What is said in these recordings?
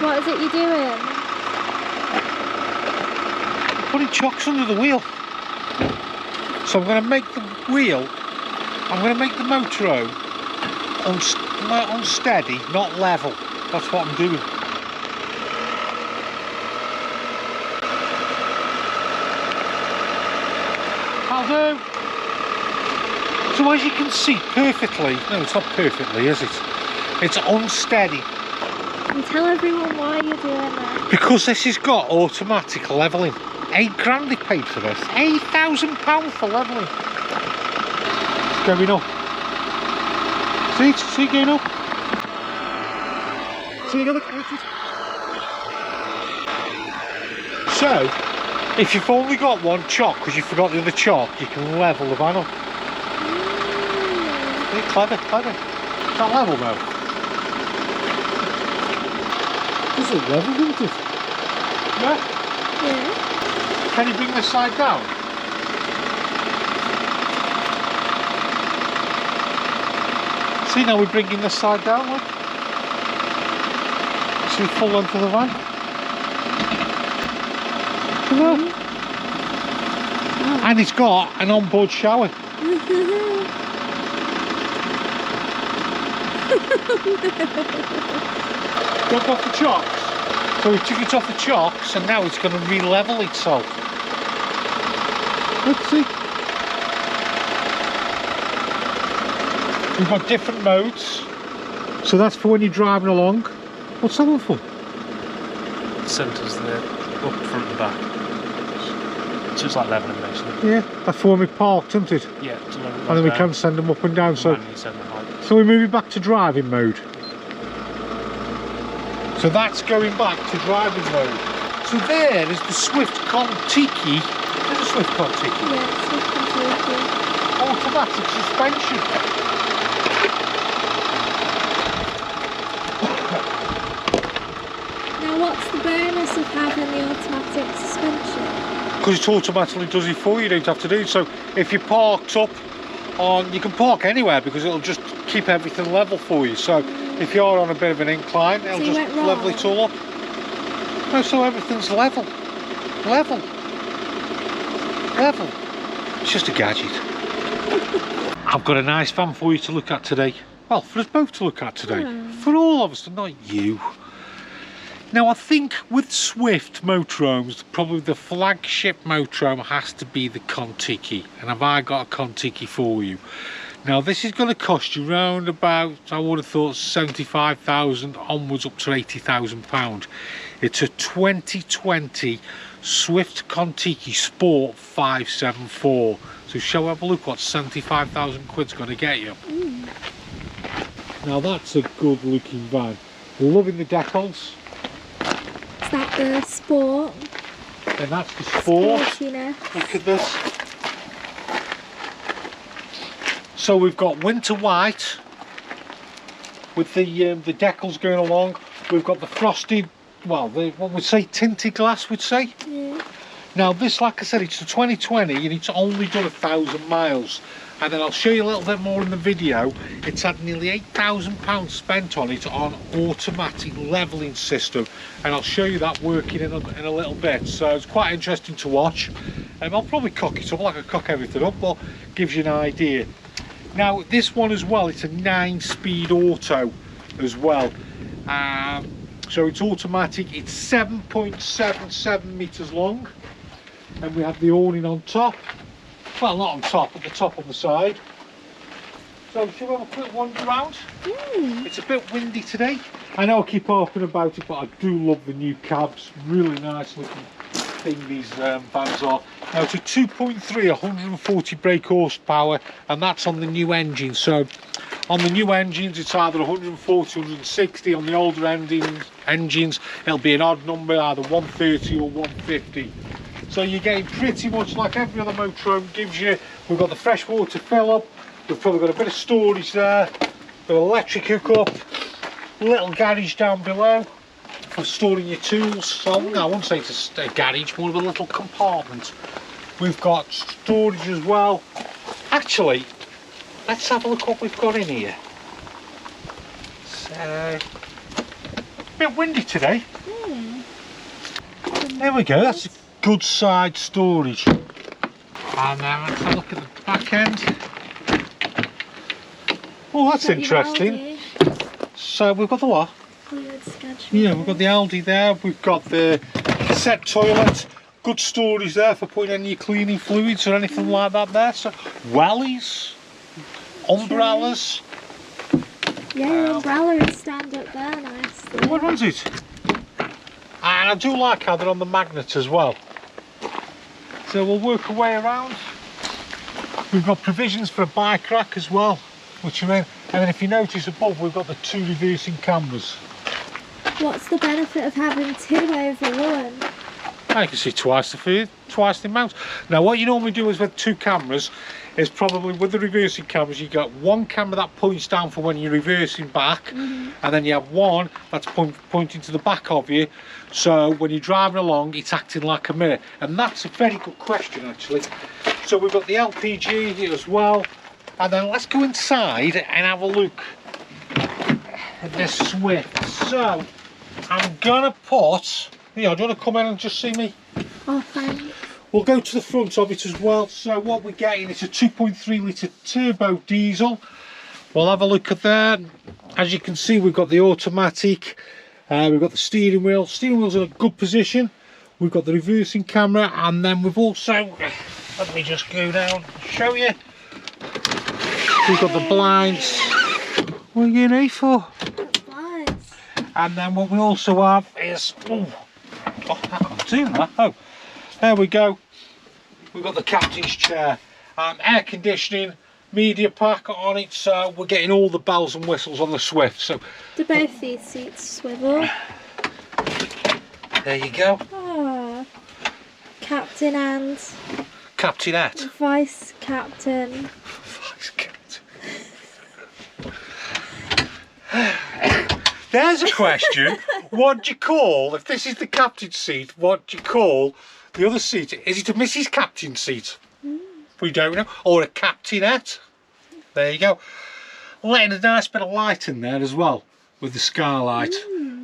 What is it you're doing? Putting chocks under the wheel. So I'm going to make the wheel, I'm going to make the motorhome unsteady, not level. That's what I'm doing. I'll do. So as you can see perfectly, no, it's not perfectly, is it? It's unsteady. And tell everyone why you're doing that. Because this has got automatic levelling. £8 they paid for this. £8,000 for levelling. It's going up. See it going up. See another coated. So, if you've only got one chock because you forgot the other chock, you can level the van up. Very clever, clever. Is that level now? Does it level, doesn't it? Yeah? Yeah. Can you bring this side down? See, now we're bringing this side down, look. See the full length of the van? Look at that. Oh. And it's got an onboard shower. Drop off the chocks. So we took it off the chocks and now it's going to re-level itself. Let's see. We've got different modes. So that's for when you're driving along. What's that one for? Centres the up front and back. So it's like levelling basically. Yeah, that's for when we parked, isn't it? Yeah, to level and then we can send them up and down. So we move it back to driving mode. So that's going back to driving mode. So there is the Swift Kon-Tiki. There's a Swift Kon-Tiki. Yeah, Swift Kon-Tiki. Automatic suspension. Now what's the bonus of having the automatic suspension? Because it automatically does it for you, you don't have to do it. So if you're parked up on, you can park anywhere because it'll just keep everything level for you. So if you're on a bit of an incline, it'll so just level it all up. No, so everything's level. Level. Level. It's just a gadget. I've got a nice van for you to look at today. Well, for us both to look at today. For all of us, not you. Now I think with Swift motorhomes, probably the flagship motorhome has to be the Kon-Tiki. And have I got a Kon-Tiki for you? Now this is going to cost you round about, I would have thought 75,000 onwards up to £80,000. It's a 2020 Swift Kon-Tiki Sport 574. So shall we have a look what 75,000 quid's going to get you? Now that's a good looking van. Loving the decals. Is that the Sport? And that's the Sport. Sportiness. Look at this. So we've got winter white with the decals going along. We've got the frosted, well, what we'd say tinted glass, we'd say. Yeah. Now this, like I said, it's a 2020 and it's only done 1,000 miles. And then I'll show you a little bit more in the video. It's had nearly £8,000 spent on it on automatic levelling system, and I'll show you that working in a little bit. So it's quite interesting to watch. I'll probably cock it up like I cock everything up, but gives you an idea. Now this one as well, it's a 9-speed auto as well. So it's automatic. It's 7.77 metres long, and we have the awning on top. Well, not on top, at the top on the side. So shall we have a quick wander around? It's a bit windy today. I know I keep harping about it, but I do love the new cabs. Really nice looking thing these vans are. Now it's a 2.3, 140 brake horsepower, and that's on the new engine. So on the new engines it's either 140, 160. On the older engines it'll be an odd number, either 130 or 150. So you're getting pretty much like every other motorhome gives you. We've got the freshwater fill up, we've probably got a bit of storage there, the electric hookup, little garage down below for storing your tools. So no, I wouldn't say it's a garage, more of a little compartment. We've got storage as well. Actually, let's have a look what we've got in here. So, bit windy today. There we go, that's a good side storage. And now let's have a look at the back end. Oh, that's interesting. So we've got the what? Yeah, we've got the Aldi there, we've got the set toilet, good storage there for putting any cleaning fluids or anything like that there. So wellies, umbrellas. Yeah, umbrella would stand up there nicely. What one's it? And I do like how they're on the magnet as well. So we'll work our way around. We've got provisions for a bike rack as well, which are in. And then if you notice above, we've got the 2 reversing cameras. What's the benefit of having 2 over 1? I can see twice the amount. Now what you normally do is with 2 cameras is probably with the reversing cameras you got 1 camera that points down for when you're reversing back, and then you have 1 that's pointing to the back of you, so when you're driving along it's acting like a mirror. And that's a very good question actually. So we've got the LPG here as well, and then let's go inside and have a look at this Swift. So I'm gonna put, do you want to come in and just see me? Oh, thanks. We'll go to the front of it as well. So what we're getting is a 2.3 litre turbo diesel. We'll have a look at that. As you can see, we've got the automatic, we've got the steering wheel. Steering wheel's in a good position. We've got the reversing camera, and then we've also, let me just go down and show you. We've got the blinds. What are you in here for? Blinds. And then what we also have is, oh, I can't do that. Oh, there we go. We've got the captain's chair, air conditioning, media pack on it, so we're getting all the bells and whistles on the Swift. So do both these seats swivel? There you go. Oh, captain and captainette. Vice captain. Vice captain. There's a question. What do you call, if this is the captain's seat, what do you call the other seat? Is it a Mrs. Captain seat? We don't know. Or a captainette? There you go. Letting a nice bit of light in there as well with the skylight.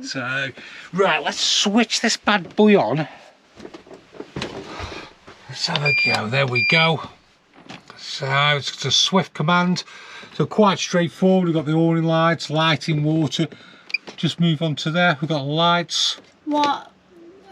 So, right, let's switch this bad boy on. Let's have a go. There we go. So it's a Swift command. So quite straightforward. We've got the awning lights, lighting, water. Just move on to there. We've got lights. What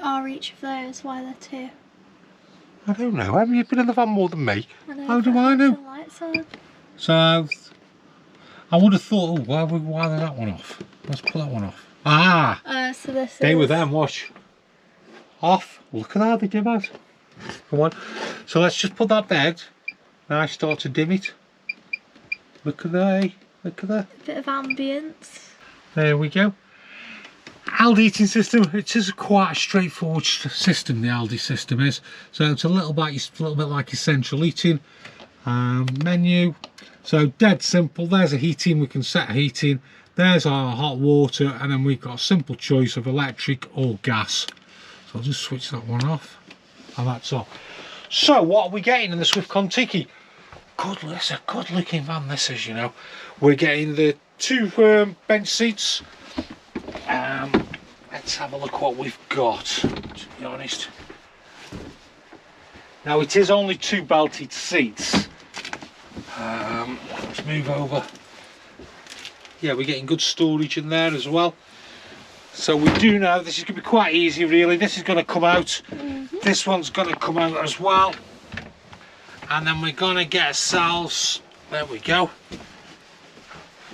are each of those? Why are there 2? I don't know. Haven't you been in the van more than me? I know, How do I know? Lights on. So I would have thought, oh, why is that one off? Let's pull that one off. Ah! So this Stay is... with them, watch. Off. Look at that, they dim out. Come on. So let's just put that bed. Now I start to dim it. Look at that. Look at that. Bit of ambience. There we go. Aldi heating system. It is quite a straightforward system, the Aldi system is. So it's a little bit like your central heating. Menu. So dead simple. There's a heating. We can set heating. There's our hot water, and then we've got a simple choice of electric or gas. So I'll just switch that one off, and that's off. So what are we getting in the Swift Kon-Tiki? It's a good looking van this is, you know. We're getting the 2 bench seats. Let's have a look what we've got, to be honest. Now it is only 2 belted seats. Let's move over. Yeah, we're getting good storage in there as well. So we do know this is going to be quite easy really. This is going to come out. This one's going to come out as well. And then we're going to get ourselves, there we go.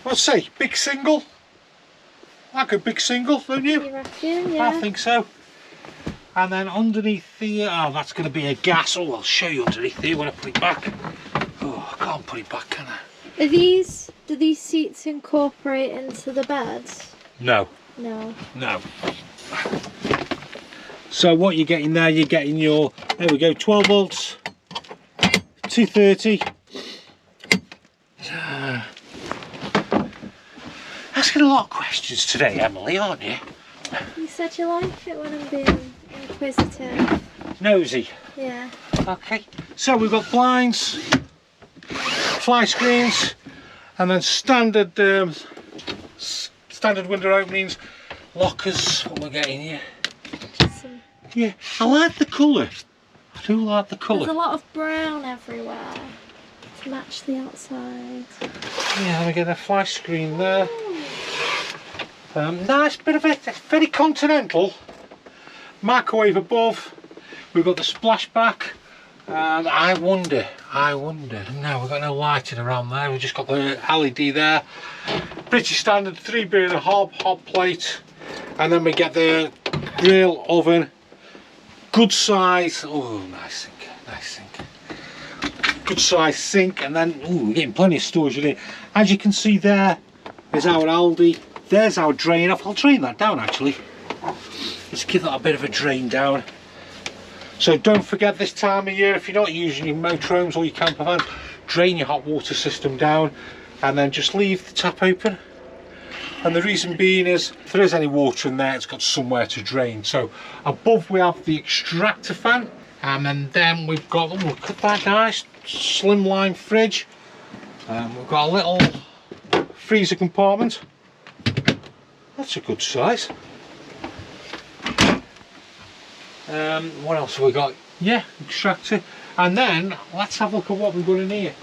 Let's say, big single. Like a big single, don't you? You reckon, yeah. I think so. And then underneath here, oh, that's going to be a gas. Oh, I'll show you underneath here when I put it back. Oh, I can't put it back, can I? Do these seats incorporate into the beds? No. No. No. So what you're getting there, you're getting your, there we go, 12 volts, 230. Asking a lot of questions today, Emily, aren't you? You said you like it when I'm being inquisitive. Nosy. Yeah. Okay. So we've got blinds, fly screens, and then standard window openings. lockers, what we're getting here. Some, Yeah, I like the colour. I do like the there's a colour. lot of brown everywhere to match the outside. Yeah, we get a flash screen there. Nice bit of it, very continental. Microwave above. We've got the splashback. And I wonder, no, we've got no lighting around there, we've just got the LED there. Pretty standard 3 burner hob, hot plate. And then we get the grill oven. Good size, oh nice sink. Good size sink, and then, ooh, we're getting plenty of storage in it. As you can see there, is our Aldi. There's our drain off. I'll drain that down actually. Let's give that a bit of a drain down. So don't forget this time of year, if you're not using your motorhomes or your campervans, drain your hot water system down and then just leave the tap open. And the reason being is, if there is any water in there, it's got somewhere to drain. So above we have the extractor fan, and then we've got, oh, look at that nice slimline fridge. We've got a little freezer compartment. That's a good size. What else have we got? Yeah, extractor. And then let's have a look at what we've got in here.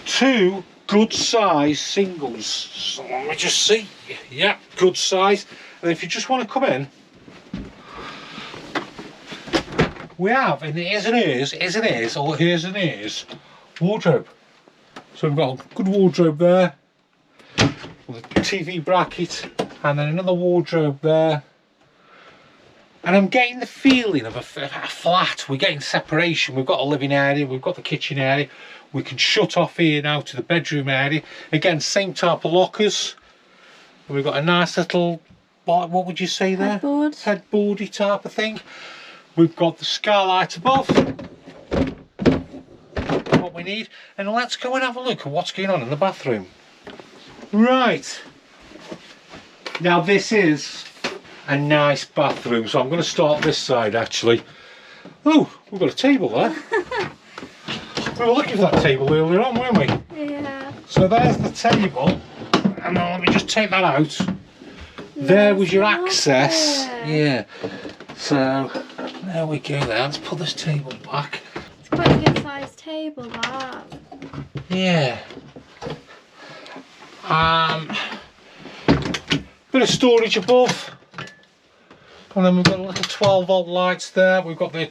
2 good size singles. So let me just see. Yeah, good size. And if you just want to come in, we have an ears and ears, or ears and ears wardrobe. So we've got a good wardrobe there with a TV bracket, and then another wardrobe there. And I'm getting the feeling of a flat. We're getting separation. We've got a living area, we've got the kitchen area. We can shut off here now to the bedroom area. Again, same type of lockers. And we've got a nice little, what would you say there? Headboard. Headboardy type of thing. We've got the skylight above. What we need. And let's go and have a look at what's going on in the bathroom. Right. Now this is a nice bathroom, so I'm going to start this side actually. Oh, we've got a table there. We were looking for that table earlier on, weren't we? Yeah. So there's the table, and now let me just take that out. There was your access. Yeah. So there we go there. Let's put this table back. It's quite a good sized table, that. Yeah. Bit of storage above. And then we've got a little 12-volt lights there. We've got the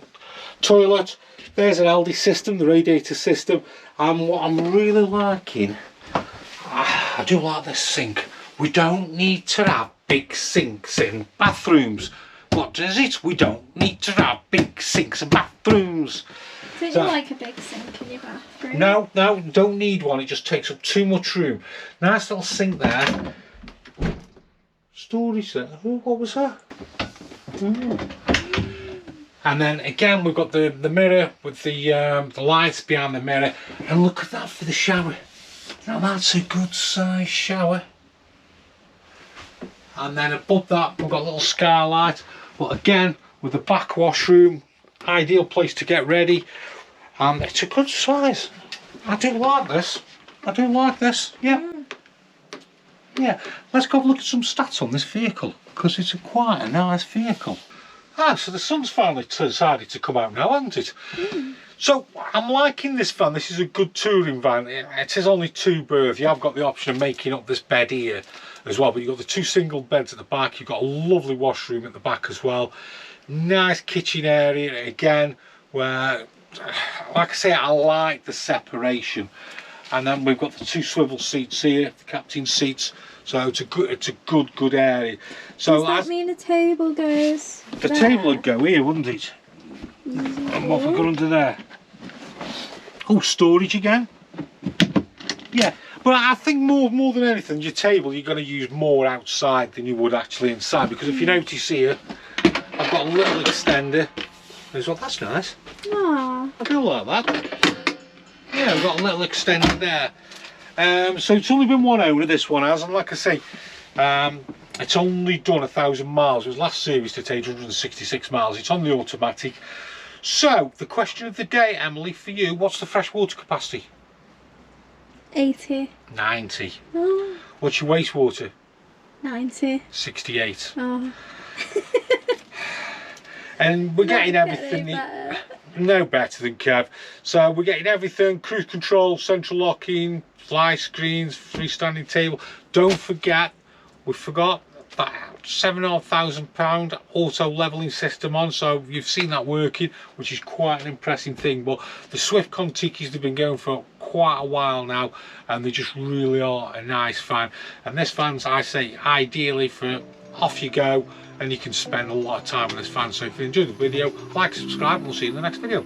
toilet. There's an Aldi system, the radiator system. And what I'm really liking, I do like this sink. We don't need to have big sinks in bathrooms. What does it? We don't need to have big sinks in bathrooms. Don't you like a big sink in your bathroom? No, don't need one. It just takes up too much room. Nice little sink there. Storage there. Oh, what was that? And then again we've got the mirror with the lights behind the mirror, and look at that for the shower. Now that's a good size shower. And then above that we've got a little skylight, but again with the back washroom, ideal place to get ready, and it's a good size. I do like this. Yeah. Yeah, let's go have a look at some stats on this vehicle, because it's quite a nice vehicle. Ah, so the sun's finally decided to come out now, hasn't it? So I'm liking this van. This is a good touring van. It is only 2 berth. You have got the option of making up this bed here as well, but you've got the 2 single beds at the back. You've got a lovely washroom at the back as well. Nice kitchen area again, where, like I say, I like the separation. And then we've got the 2 swivel seats here, the captain's seats. So it's a good area. So does that mean a table goes the there? table would go here, wouldn't it? And what have we got under there? Oh, storage again. Yeah, but I think more than anything, your table you're going to use more outside than you would actually inside, because if you notice here, I've got a little extender as well. That's nice. Aww. I do like that. Yeah, I've got a little extender there. So it's only been one owner, this one has, and like I say, it's only done 1,000 miles. It was last serviced at 866 miles. It's on the automatic. So the question of the day, Emily, for you, what's the freshwater capacity? 80. 90. Oh. What's your wastewater? 90. 68. Oh. And we're getting Not everything. better. No better than Kev. So we're getting everything: cruise control, central locking, fly screens, freestanding table. Don't forget, we forgot that £7,500 auto leveling system on, so you've seen that working, which is quite an impressive thing. But the Swift Kon-Tikis, they've been going for quite a while now, and they just really are a nice fan. And this van's, I say, ideally for off you go, and you can spend a lot of time on this fan. So if you enjoyed the video, like, subscribe, and we'll see you in the next video.